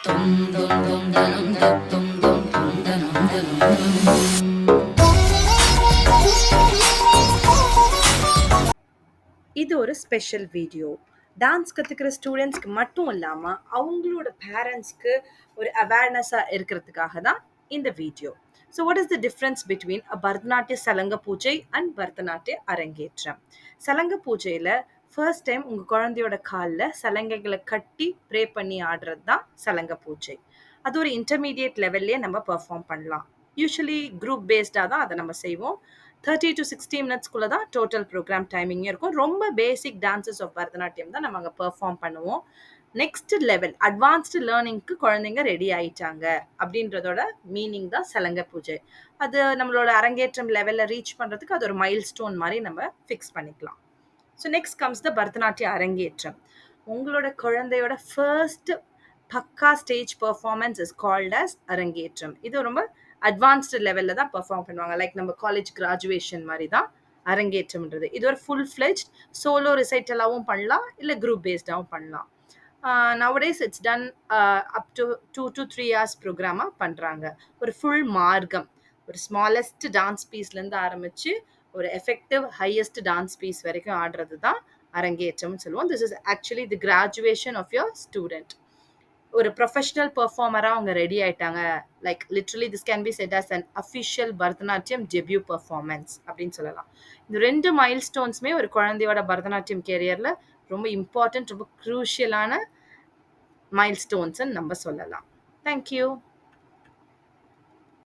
Dum dum dum danum dum dum dum dum danum danum dum. இது ஒரு special video. Dance கத்துக்கிற ஸ்டூடெண்ட்ஸ்க்கு மட்டும் இல்லாம, அவங்களோட பேரண்ட்ஸ்க்கு ஒரு அவேர்னஸா இருக்கிறதுக்காக தான் இந்த video. So what is the difference between பரதநாட்டிய சலங்க பூஜை அண்ட் பரதநாட்டிய அரங்கேற்றம்? சலங்க பூஜையில ஃபர்ஸ்ட் டைம் உங்க குழந்தையோட கால்ல சலங்கைகளை கட்டி ப்ரே பண்ணி ஆடுறது தான் சலங்க பூஜை. அது ஒரு இன்டர்மீடியேட் லெவல்லயே நம்ம பெர்ஃபார்ம் பண்ணலாம். யூசுவலி குரூப் பேஸ்டா தான் அதை நம்ம செய்வோம். 30 to 60 மினிட்ஸ்க்குள்ள தான் டோட்டல் ப்ரோக்ராம் டைமிங்கே இருக்கும். ரொம்ப பேசிக் டான்சஸ் ஆஃப் பரதநாட்டியம் தான் நம்ம அங்கே பெர்ஃபார்ம் பண்ணுவோம். நெக்ஸ்ட் லெவல் அட்வான்ஸ்டு லேர்னிங்க்கு குழந்தைங்க ரெடி ஆயிட்டாங்க அப்படின்றதோட மீனிங் தான் சலங்க பூஜை. அது நம்மளோட அரங்கேற்றம் லெவலில் ரீச் பண்ணுறதுக்கு அது ஒரு மைல் ஸ்டோன் மாதிரி நம்ம ஃபிக்ஸ் பண்ணிக்கலாம். ஸோ நெக்ஸ்ட் கம்ஸ் த பரதநாட்டிய அரங்கேற்றம். உங்களோட குழந்தையோட ஃபர்ஸ்ட் பக்கா stage performance is called as arangetram. இது ரொம்ப அட்வான்ஸ்டு லெவலில் தான் பெர்ஃபார்ம் பண்ணுவாங்க. லைக் நம்ம காலேஜ் கிராஜுவேஷன் மாதிரி தான் அரங்கேற்றம்ன்றது. இது ஒரு ஃபுல் ஃப்ளெஜ்ட் சோலோ ரிசைட்டலாகவும் பண்ணலாம், இல்லை குரூப் பேஸ்டாகவும் பண்ணலாம். Nowadays it's done up to 2 to 3 hours ப்ரோக்ராமாக பண்ணுறாங்க. ஒரு ஃபுல் மார்க்கம், ஒரு ஸ்மாலஸ்ட் டான்ஸ் பீஸ்லேருந்து ஆரம்பித்து ஒரு எஃபெக்டிவ் ஹையஸ்ட் டான்ஸ் பீஸ் வரைக்கும் ஆடுறது தான் அரங்கேற்றம்னு சொல்லுவோம். This is actually the graduation of your student. ஒரு ப்ரொஃபஷனல் பெர்ஃபார்மராக அவங்க ரெடி ஆயிட்டாங்க. Like literally this can be set as an official Bharatanatyam debut performance அப்படின்னு சொல்லலாம். இந்த 2 மைல் ஸ்டோன்ஸுமே ஒரு குழந்தையோட பரதநாட்டியம் கேரியரில் ரொம்ப இம்பார்ட்டன்ட், ரொம்ப க்ரூஷியலான மைல் ஸ்டோன்ஸ்ன்னு நம்ம சொல்லலாம். தேங்க்யூ.